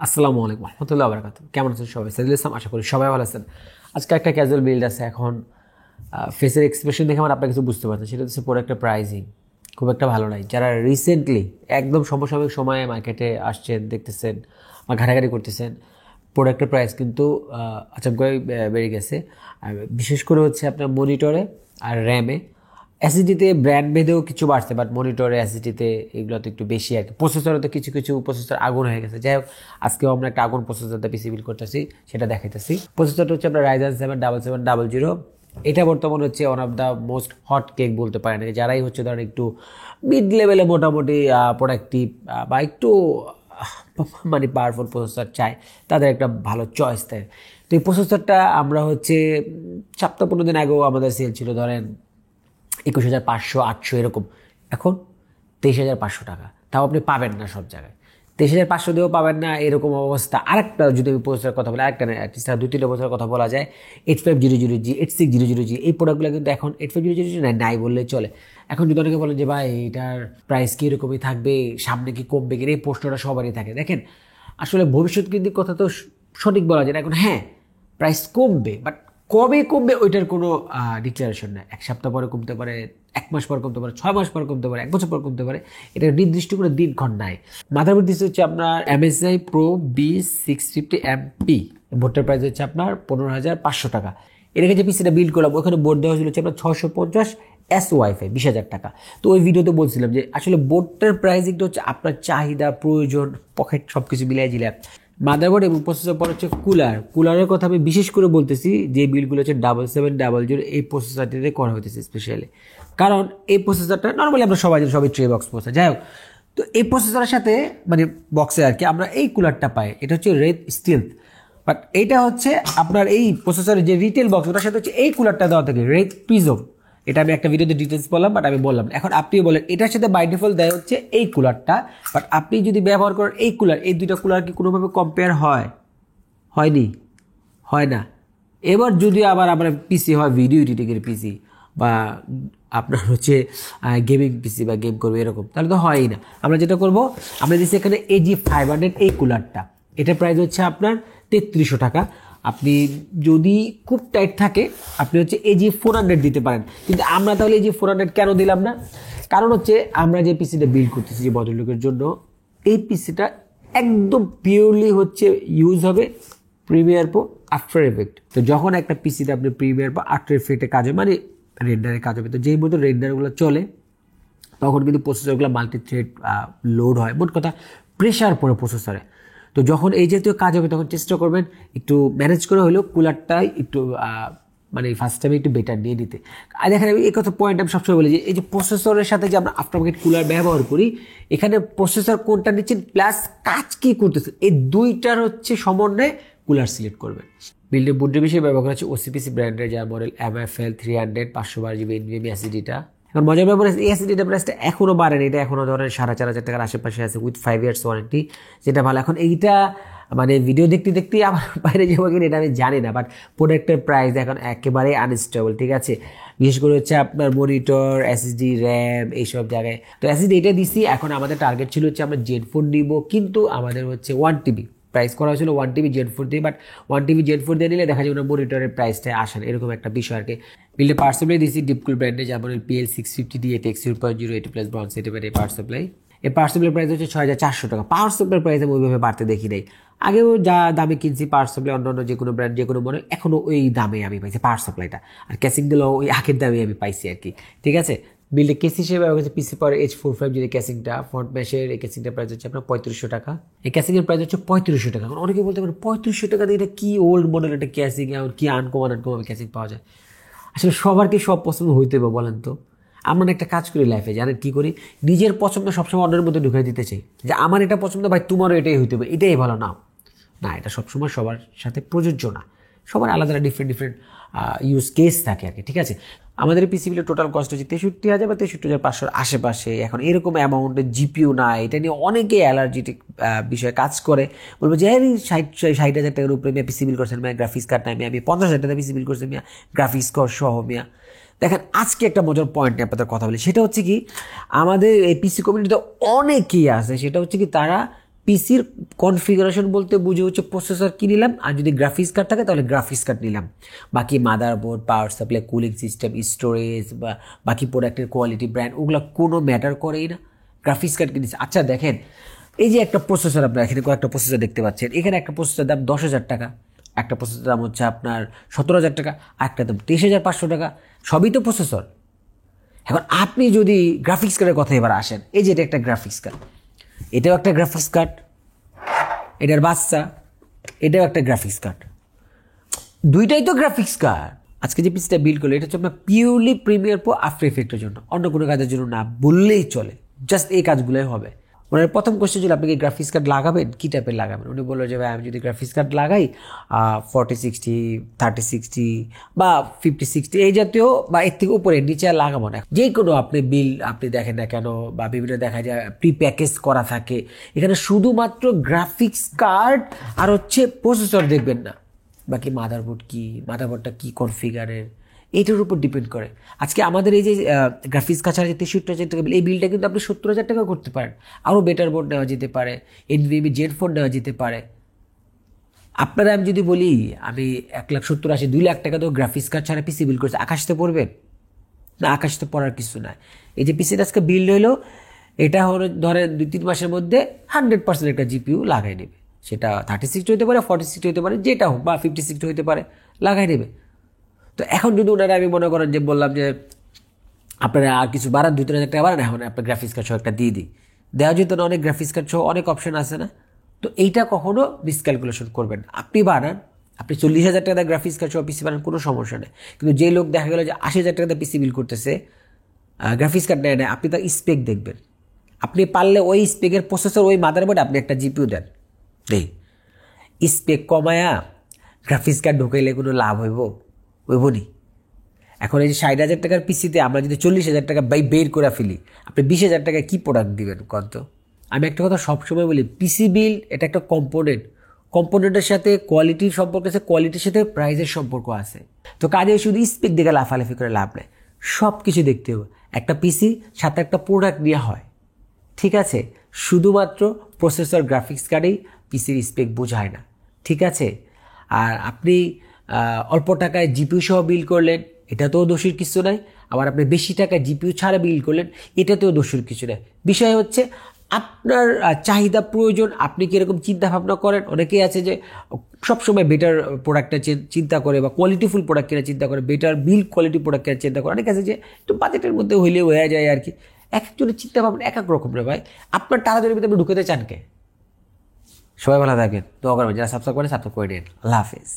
আসসালামু আলাইকুম রহমতুল্লাহ বারাকাতুহু। কেমন আছেন সবাই? সাইদুল ইসলাম, আশা করি সবাই ভালো আছেন। আজকে একটা ক্যাজুয়াল বিল্ড আছে। এখন ফেসের এক্সপ্রেশন দেখে আমার আপনার কিছু বুঝতে পারছেন, সেটা হচ্ছে প্রোডাক্টের প্রাইসিং খুব একটা ভালো নাই। যারা রিসেন্টলি একদম সমসাময়িক সময়ে মার্কেটে আসছেন, দেখতেছেন বা ঘাটাঘাটি করতেছেন, প্রোডাক্টের প্রাইস কিন্তু আচানক করে বেড়ে গেছে। আর বিশেষ করে হচ্ছে আপনার মনিটরে আর র্যামে। অ্যাসিডিতে ব্র্যান্ড ভেদেও কিছু বাড়ছে, বাট মনিটরে অ্যাসিডিতে এগুলো তো একটু বেশি আর কি। প্রসেসরে তো কিছু কিছু প্রসেসর আগুন হয়ে গেছে। যাই হোক, আজকেও আমরা একটা আগুন প্রসেসরটা পিসি বিল করতেছি, সেটা দেখাইতেছি। প্রসেসরটা হচ্ছে আপনার রাইজেন 77700। এটা বর্তমানে হচ্ছে one of the most hot cake বলতে পারেন। যারাই হচ্ছে ধরেন একটু মিড লেভেলে মোটামুটি প্রোডাক্টিভ বা একটু মানে পাওয়ারফুল প্রসেসর চায়, তাদের একটা ভালো চয়েস দেয়। তো এই প্রসেসরটা আমরা হচ্ছে সপ্তাহ 15 দিন আগেও আমাদের সেল ছিল ধরেন 21,500, 800 এরকম। এখন 23,500 টাকা, তাও আপনি পাবেন না সব জায়গায়। 23,500 দিয়েও পাবেন না, এরকম অবস্থা। আরেকটা যদি আমি প্রসেসরের কথা বলি, আরেকটা না, অ্যাটলিস্ট 2-3টা প্রসেসরের কথা বলা যায়। 8500G, 8600G, এই প্রোডাক্টগুলো কিন্তু এখন 8500G নাই বললেই চলে। এখন যদি অনেকে বলেন যে ভাই এটার প্রাইস কি এরকমই থাকবে, সামনে কি কমবে কিনা, এই প্রশ্নটা সবারই থাকে। দেখেন, আসলে ভবিষ্যৎ কিন্তু কথা তো সঠিক বলা যায় না। এখন হ্যাঁ, প্রাইস কমবে, বাট কবে কমবে ওইটার কোনো ডিক্লারেশন নেই। এক সপ্তাহ পরে কমতে পারে, 1 মাস পর কমতে পারে, 6 মাস পর কমতে পারে, 1 বছর পর কমতে পারে। এটা নির্দিষ্ট কোনো দিনক্ষণ নাই। মাদারবোর্ড দিচ্ছে হচ্ছে আপনার MSI Pro B650MP। বোর্ডটার প্রাইস হচ্ছে আপনার 15,500 টাকা। এটাকে যে পিসিটা বিল্ড করলাম, ওখানে বোর্ড দেওয়া হয়েছিল হচ্ছে আপনার 650 এস ওয়াইফাই 20,000 টাকা। তো ওই ভিডিওতে বলছিলাম যে আসলে বোর্ডটার প্রাইসিংটা হচ্ছে আপনার চাহিদা, প্রয়োজন, পকেট সব কিছু মিলাই জিলাম। মাদারবোর্ড এবং প্রসেসর পর হচ্ছে কুলারের কথা আমি বিশেষ করে বলতেছি, যে বিলগুলো হচ্ছে 7700 এই প্রসেসরটিতে করা হইতেছে স্পেশালি। কারণ এই প্রসেসরটা নর্মালি আমরা সবাই জানি, সবাই ট্রে বক্স প্রসেসর। যাই হোক, তো এই প্রসেসরের সাথে মানে বক্সে আর কি আমরা এই কুলারটা পাই। এটা হচ্ছে রেড স্টিলথ, বাট এইটা হচ্ছে আপনার এই প্রসেসরের যে রিটেল বক্স, ওটার সাথে হচ্ছে এই কুলারটা দেওয়া থাকে রেড প্রিজম। এটা আমি একটা ভিডিওতে ডিটেলস বললাম, বাট আমি বললাম এখন আপনি বলেন এটার সাথে বাই ডিফল্ট দেয় হচ্ছে এই কুলারটা। বাট আপনি যদি ব্যবহার করেন এই কুলার, এই দুইটা কুলার কি কোনোভাবে কম্পেয়ার হয়নি, হয় না। এবার যদি আবার আমরা পিসি হয় ভিডিও এডিটিংয়ের পিসি, বা আপনার হচ্ছে গেমিং পিসি বা গেম করবে এরকম, তাহলে তো হয়ই না। আমরা যেটা করব, আমরা দিচ্ছি এখানে AG500 এই কুলারটা। এটার প্রাইস হচ্ছে আপনার 3300 টাকা। আপনি যদি খুব টাইট থাকে আপনি হচ্ছে AG400 দিতে পারেন। কিন্তু আমরা তাহলে AG400 কেন দিলাম না? কারণ হচ্ছে আমরা যে পিসিটা বিল্ড করতেছি যে ভদ্রলোকের জন্য, এই পিসিটা একদম পিওরলি হচ্ছে ইউজ হবে প্রিমিয়ার প্রো আফটার এফেক্ট। তো যখন একটা পিসিতে আপনি প্রিমিয়ার প্রো আফটার এফেক্টে কাজ হবে, মানে রেন্ডারের কাজ হবে, তো যেই মতো রেন্ডারগুলো চলে তখন কিন্তু প্রসেসরগুলো মাল্টি থ্রেড লোড হয়, মোট কথা প্রেশার পড়ে প্রসেসরে। তো যখন এই জাতীয় কাজ হবে তখন চেষ্টা করবেন একটু ম্যানেজ করে হলেও কুলারটাই একটু মানে ফার্স্ট টাইমে একটু বেটার নিয়ে নিতে। আর দেখেন, আমি এই কথা পয়েন্ট আমি সবসময় বলি যে এই যে প্রসেসরের সাথে যে আমরা আফটার মার্কেট কুলার ব্যবহার করি, এখানে প্রসেসর কোনটা নিচ্ছেন প্লাস কাজ কী করতেছে, এই দুইটার হচ্ছে সমন্বয়ে কুলার সিলেক্ট করবেন। বিল্ডের বোর্ডের বিষয়ে ব্যবহার করা হচ্ছে OCPC ব্র্যান্ডের, যার মডেল MFL 300 512GB NVMe SSD-টা। এখন মজার ব্যাপার, এই SSD-টা প্রাইসটা এখনও বাড়েনি। এটা এখনও ধরেন 4,500 টাকার আশেপাশে আছে উইথ 5 years ওয়ারেন্টি, যেটা ভালো। এখন এইটা মানে ভিডিও দেখতে দেখতেই আমার বাইরে যাবো কিনা এটা আমি জানি না, বাট প্রোডাক্টের প্রাইস এখন একেবারেই আনস্টেবল, ঠিক আছে। বিশেষ করে হচ্ছে আপনার মনিটর, SSD, র্যাম এইসব জায়গায়। তো SSD এটা দিছি। এখন আমাদের টার্গেট ছিল হচ্ছে আমরা Z4 নিব, কিন্তু আমাদের হচ্ছে 1TB প্রাইস করা হয়েছিল 1TB Z4 দিয়ে, বাট 1TB Z4 দিয়ে নিলে দেখা যাবে না মনিটরের প্রাইসটা আসে না, এরকম একটা বিষয় আর কি। বিল্ডে পাওয়ার সাপ্লাই দিয়েছি ডিপকুল ব্র্যান্ডে, যেমন PL650D, ATX 0.0 80+ ব্রঞ্জ সেটের পাওয়ার সাপ্লাই। এই পাওয়ার সাপ্লাই প্রাইস হচ্ছে 6,400 টাকা। পাওয়ার সাপ্লাই প্রাইস আমি ওইভাবে বাড়তে দেখি নাই। আগেও যা দামে কিনছি পাওয়ার সাপ্লাই অন্য যে কোনো ব্র্যান্ড, যে কোনো মডেল, এখনও ওই দামে আমি পাইছি পাওয়ার সাপ্লাইটা। আর ক্যাসিংগুলো ওই আগের দামে আমি পাইছি আর কি, ঠিক আছে। বিল্ডে কেস হিসেবে ব্যবহার করছে পিসি পাওয়ার H45 যদি ক্যাসিংটা, ফ্রন্ট ম্যাশের এই ক্যাসিংটার প্রাইস হচ্ছে আপনার 3500 টাকা। এই ক্যাসিংয়ের প্রাইস হচ্ছে 3500 টাকা। এখন অনেকে বলতে পারে 3500 টাকা দিয়ে এটা কি ওল্ড মডেল, এটা ক্যাসিং, এখন কি আনকমন ক্যাসিং পাওয়া যায়। আসলে সবার কি সব পছন্দ হইতে হবে বলেন তো? আমরা একটা কাজ করি লাইফে, জানেন কি করি? নিজের পছন্দ সবসময় অন্যের মধ্যে ঢুকিয়ে দিতে চাই, যে আমার এটা পছন্দ, ভাই তোমারও এটাই হইতে হবে, এটাই ভালো। না, এটা সবসময় সবার সাথে প্রযোজ্য না। সবার আলাদা ডিফারেন্ট ইউজ কেস থাকে আর কি, ঠিক আছে। আমাদের পিসিবিলের টোটাল কস্ট হচ্ছে 63,000 বা 63,500 আশেপাশে। এখন এরকম অ্যামাউন্টের জিপিও না, এটা নিয়ে অনেকে অ্যালার্জিটিক বিষয়ে কাজ করে, বলবো যে 60,000 টাকার উপরে মেয়ে পিসিবিল করছেন, মেয়ে গ্রাফিক্স কার্ড নাই, আমি 50,000 টাকা পিসিবিল করছেন, মেয়ে গ্রাফিক্স কার্ড সহ মেয়া। দেখেন, আজকে একটা মজার পয়েন্ট নিয়ে আপনাদের কথা বলি, সেটা হচ্ছে কি, আমাদের এই পিসি কমিউনিটিতে অনেকেই আছে, সেটা হচ্ছে কি তারা পিসির কনফিগারেশন বলতে বুঝে হচ্ছে প্রসেসর কি নিলাম, আর যদি গ্রাফিক্স কার্ড থাকে তাহলে গ্রাফিক্স কার্ড নিলাম। বাকি motherboard, power supply, cooling system, storage বা বাকি প্রোডাক্টের কোয়ালিটি, ব্র্যান্ড, ওগুলো কোনো ম্যাটার করেই না। গ্রাফিক্স কার্ড কিনেছে। আচ্ছা দেখেন, এই যে একটা প্রসেসর, আপনার এখানে কয়েকটা প্রসেসর দেখতে পাচ্ছেন, এখানে একটা প্রসেসর দাম 10,000 টাকা, একটা প্রসেসর দাম হচ্ছে আপনার 17,000 টাকা, আর একটা দাম 23,500 টাকা। সবই তো প্রসেসর। এখন আপনি যদি গ্রাফিক্স কার্ডের কথা এবার আসেন, এই যে এটা একটা গ্রাফিক্স কার্ড, এটাও একটা গ্রাফিক্স কার্ড, এটার বাচ্চা, এটাও একটা গ্রাফিক্স কার্ড, দুইটাই তো গ্রাফিক্স কার্ড। আজকে যে পিসটা বিল্ড করলো এটা হচ্ছে আপনার পিওরলি প্রিমিয়ার প্রো আফটার এফেক্টের জন্য, অন্য কোনো কাজের জন্য না বললেই চলে, জাস্ট এই কাজগুলোই হবে। ওনার প্রথম কোয়েশ্চেন ছিল আপনি কি গ্রাফিক্স কার্ড লাগাবেন, কী টাইপের লাগাবেন। উনি বললো যে ভাই আমি যদি গ্রাফিক্স কার্ড লাগাই 4060, 3060 বা 5060 এই জাতীয়, বা এর থেকে উপরে, নিচে আর লাগাবো না। যে কোনো আপনি বিল আপনি দেখেন না কেন, বা বিভিন্ন দেখা যায় প্রি প্যাকেজ করা থাকে, এখানে শুধুমাত্র গ্রাফিক্স কার্ড আর হচ্ছে প্রসেসর দেখবেন না, বাকি মাদারবোর্ডটা কী কনফিগারের, এইটার উপর ডিপেন্ড করে। আজকে আমাদের এই যে গ্রাফিক্স কার্ড ছাড়া যে 63,000 টাকা বিল, এই বিলটা কিন্তু আপনি 70,000 টাকা করতে পারেন। আরও বেটার বোর্ড নেওয়া যেতে পারে, NVMe Z4 নেওয়া যেতে পারে। আপনারা আমি যদি বলি আমি 1,70,000, 2 লাখ টাকা তো গ্রাফিক্স কার্ড ছাড়া পিসি বিল করছে, আকাশতে পড়বেন না? আকাশতে পড়ার কিছু নাই। এই যে পিসিটা আজকে বিল্ড হলো, এটা হলো ধরেন 2-3 মাসের মধ্যে 100% একটা জিপিইউ লাগাই নেবে। সেটা 3060 হতে পারে, 4060 হতে পারে, যেটা হোক, বা 5060 হতে পারে, লাগাই নেবে। তো এখন যদি ওনারা, আমি মনে করেন যে বললাম যে আপনারা আর কিছু বাড়ান, 2-3 হাজার টাকা বাড়ান, এখন আপনার গ্রাফিক্স কার্ড সহ একটা দিয়ে দিই, দেওয়া যেত না? অনেক গ্রাফিক্স কার্ড সহ অনেক অপশন আছে না? তো এইটা কখনো মিসক্যালকুলেশন করবেন না। আপনি বানান, আপনি 40,000 টাকা গ্রাফিক্স কার্ড সহ পিসি বানান, কোনো সমস্যা নেই। কিন্তু যে লোক দেখা গেলো যে 80,000 টাকা পিসি বিল করতেছে, গ্রাফিক্স কার্ড নেয় না, আপনি তার স্পেক দেখবেন। আপনি পারলে ওই স্পেকের প্রসেসর, ওই মাদারবোর্ডে আপনি একটা জিপিইউ দেন, দেই স্পেক কমায়া গ্রাফিক্স কার্ড ঢুকাইলে কোনো লাভ হইব নি? এখন এই যে 60,000 টাকার পিসিতে আমরা যদি 40,000 টাকা বের করে ফেলি, আপনি 20,000 টাকায় কী প্রোডাক্ট দিবেন কত? আমি একটা কথা সবসময় বলি, পিসি বিল এটা একটা কম্পোনেন্টের সাথে কোয়ালিটির সম্পর্ক আছে, কোয়ালিটির সাথে প্রাইসের সম্পর্ক আছে। তো কাজে শুধু স্পেক দেখে লাফালাফি করে লাভ নেই, সব কিছু দেখতে হবে। একটা পিসি সাথে একটা প্রোডাক্ট নেওয়া হয়, ঠিক আছে? শুধুমাত্র প্রসেসর, গ্রাফিক্স কার্ডেই পিসির স্পেক বোঝায় না, ঠিক আছে? আর আপনি অল্প টাকায় জিপিইউ সহ বিল করলেন, এটাতেও দোষের কিছু নাই। আবার আপনি বেশি টাকায় জিপিইউ ছাড়া বিল করলেন, এটাতেও দোষের কিছু নাই। বিষয় হচ্ছে আপনার চাহিদা, প্রয়োজন, আপনি কীরকম চিন্তা ভাবনা করেন। অনেকেই আছে যে সবসময় বেটার প্রোডাক্টটা চিন্তা করে, বা কোয়ালিটিফুল প্রোডাক্ট কেনার চিন্তা করে, বেটার বিল্ড কোয়ালিটি প্রোডাক্ট কেনার চিন্তা করে। অনেকে আছে যে একটু বাজেটের মধ্যে হইলে হয়ে যায় আর কি। এক একজনের চিন্তা ভাবনা এক এক রকম রে ভাই। আপনার টাকাদের ভিতরে আপনি ঢুকাতে চান কে? সবাই ভালো থাকবেন, দোয়া করবেন। যারা সাবস্ক্রাইব করেন সাবস্ক্রাইব করে দিন। আল্লাহ হাফেজ।